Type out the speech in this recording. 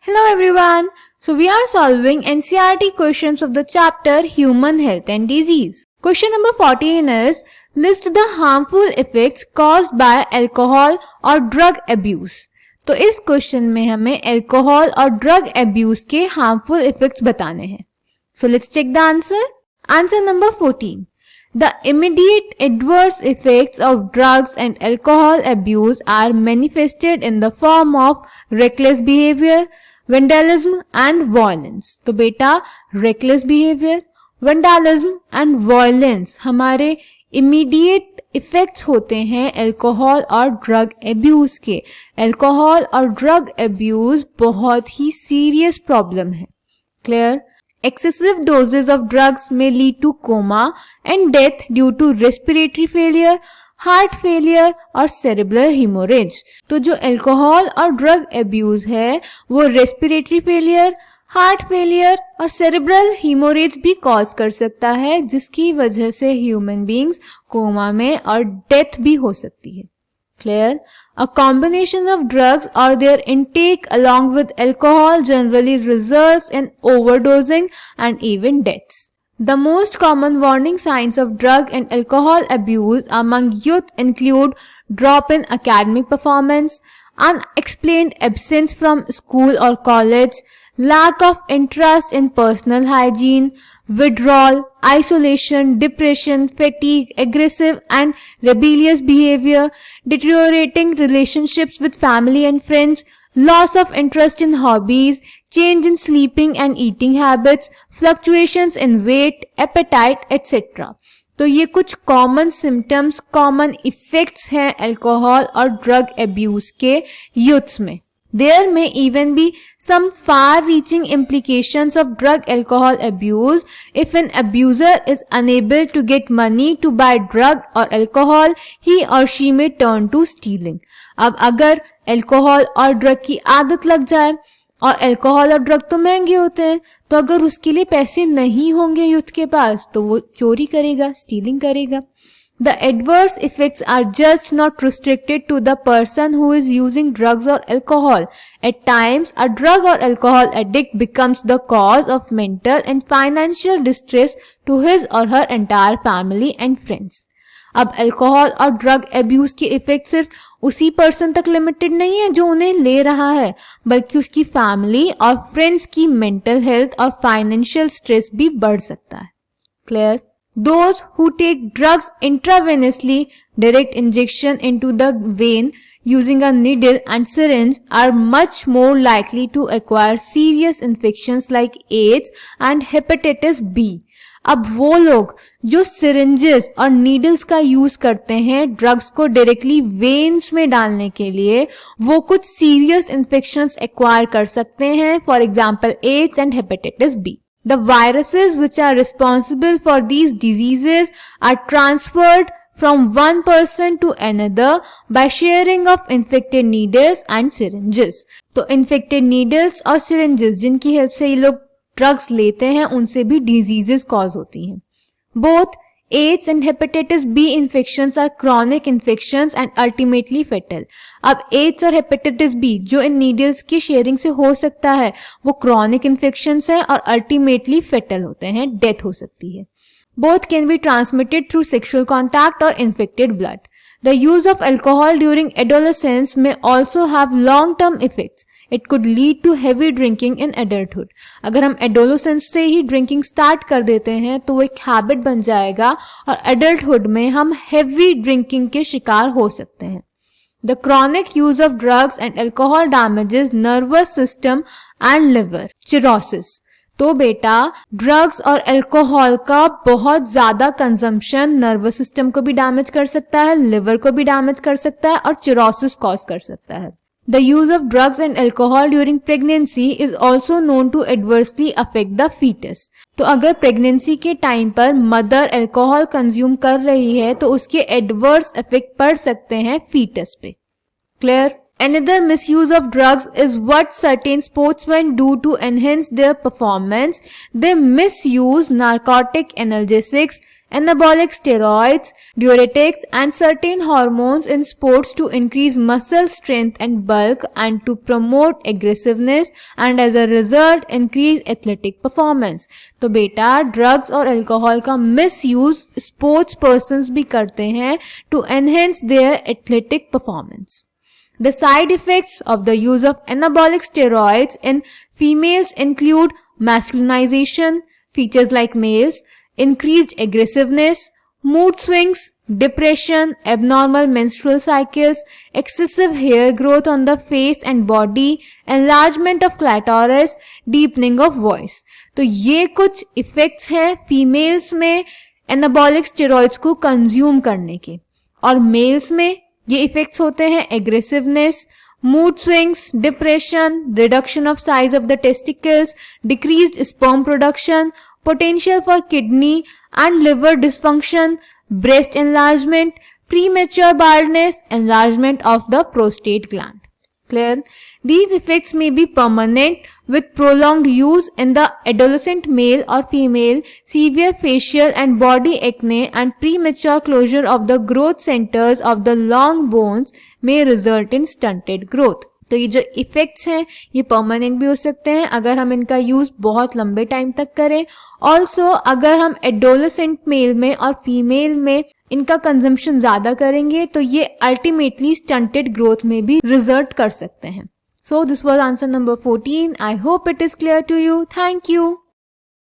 Hello everyone. So we are solving NCERT questions of the chapter Human Health and Disease. Question number 14 is list the harmful effects caused by alcohol or drug abuse. तो इस question में हमें alcohol और drug abuse के harmful effects बताने हैं. So let's check the answer. Answer number 14. The immediate adverse effects of drugs and alcohol abuse are manifested in the form of reckless behavior, vandalism and violence. तो बेटा reckless behavior, vandalism and violence हमारे immediate effects होते हैं alcohol और drug abuse के. Alcohol और drug abuse बहुत ही serious problem है. Clear? Excessive doses of drugs may lead to coma and death due to respiratory failure, heart failure और cerebral haemorrhage. तो जो अल्कोहल और ड्रग अब्यूज है वो रेस्पिरेटरी फेलियर, हार्ट फेलियर और सेरेब्रल हेमोरेज भी कॉज कर सकता है, जिसकी वजह से ह्यूमन बीइंग्स कोमा में और डेथ भी हो सकती है. Clear? A combination of drugs or their intake along with alcohol generally results in overdosing and even deaths. The most common warning signs of drug and alcohol abuse among youth include drop in academic performance, unexplained absence from school or college, lack of interest in personal hygiene, withdrawal, isolation, depression, fatigue, aggressive and rebellious behavior, deteriorating relationships with family and friends, loss of interest in hobbies, change in sleeping and eating habits, fluctuations in weight, appetite, etc. तो ये कुछ common symptoms, common effects हैं alcohol और drug abuse के youths में. There may even be some far-reaching implications of drug-alcohol abuse if an abuser is unable to get money to buy drug or alcohol, he or she may turn to stealing. अब अगर alcohol और drug की आदत लग जाए, और alcohol और drug तो महंगे होते हैं, तो अगर उसके लिए पैसे नहीं होंगे यूथ के पास तो वो चोरी करेगा, स्टीलिंग करेगा. The adverse effects are just not restricted to the person who is using drugs or alcohol. At times, a drug or alcohol addict becomes the cause of mental and financial distress to his or her entire family and friends. अब alcohol और drug abuse के effect सिर्फ उसी person तक limited नहीं है जो उन्हें ले रहा है, बल्कि उसकी फैमिली और फ्रेंड्स की मेंटल हेल्थ और फाइनेंशियल स्ट्रेस भी बढ़ सकता है. Clear? Those who take drugs intravenously, direct injection into the vein using a needle and syringe, are much more likely to acquire serious infections like AIDS and hepatitis B. अब वो लोग जो syringes और needles का use करते हैं drugs को directly veins में डालने के लिए, वो कुछ सीरियस इन्फेक्शंस एक्वायर कर सकते हैं, for example AIDS and hepatitis B. The viruses which are responsible for these diseases are transferred from one person to another by sharing of infected needles and syringes. तो infected needles और syringes जिनकी help से ये लोग drugs लेते हैं उनसे भी डिजीजेस कॉज होती हैं. Both AIDS and hepatitis B infections are chronic infections and ultimately fatal. अब AIDS और hepatitis B जो इन नीडल्स की शेयरिंग से हो सकता है वो chronic infections हैं और ultimately fatal होते हैं, डेथ हो सकती है. Both can be transmitted through sexual contact or infected blood. The use of alcohol during adolescence may also have long-term effects. It could lead to heavy drinking in adulthood. अगर हम adolescence से ही drinking start कर देते हैं तो वो एक habit बन जाएगा और एडल्टहुड में हम हेवी ड्रिंकिंग के शिकार हो सकते हैं. The chronic use of drugs and alcohol damages nervous system and liver. Cirrhosis. तो बेटा ड्रग्स और अल्कोहल का बहुत ज्यादा कंजम्पशन नर्वस सिस्टम को भी डैमेज कर सकता है, लिवर को भी डैमेज कर सकता है और चिरोसिस कॉज कर सकता है. The use of drugs and alcohol during pregnancy is also known to adversely affect the fetus. तो अगर प्रेगनेंसी के टाइम पर मदर अल्कोहल कंज्यूम कर रही है तो उसके एडवर्स इफेक्ट पड़ सकते हैं फीटस पे. Clear? Another misuse of drugs is what certain sportsmen do to enhance their performance. They misuse narcotic analgesics, anabolic steroids, diuretics and certain hormones in sports to increase muscle strength and bulk and to promote aggressiveness and as a result increase athletic performance. तो बेटा drugs और alcohol का misuse sports persons भी करते हैं to enhance their athletic performance. The side effects of the use of anabolic steroids in females include masculinization, features like males, increased aggressiveness, mood swings, depression, abnormal menstrual cycles, excessive hair growth on the face and body, enlargement of clitoris, deepening of voice. तो ये कुछ effects हैं females में anabolic steroids को consume करने के, और mails में ये इफेक्ट्स होते हैं aggressiveness, mood swings, depression, reduction of size of the testicles, decreased sperm production, potential for kidney and liver dysfunction, breast enlargement, premature baldness, enlargement of the prostate gland. Clear? These effects may be permanent with prolonged use in the adolescent male or female, severe facial and body acne and premature closure of the growth centers of the long bones may result in stunted growth. तो ये जो effects हैं ये permanent भी हो सकते हैं अगर हम इनका यूज बहुत लंबे टाइम तक करें. ऑल्सो अगर हम एडोलेसेंट मेल में और फीमेल में इनका कंजम्पशन ज्यादा करेंगे तो ये अल्टीमेटली स्टंटेड ग्रोथ में भी रिजल्ट कर सकते हैं. So this was answer number 14. I hope it is clear to you. Thank you.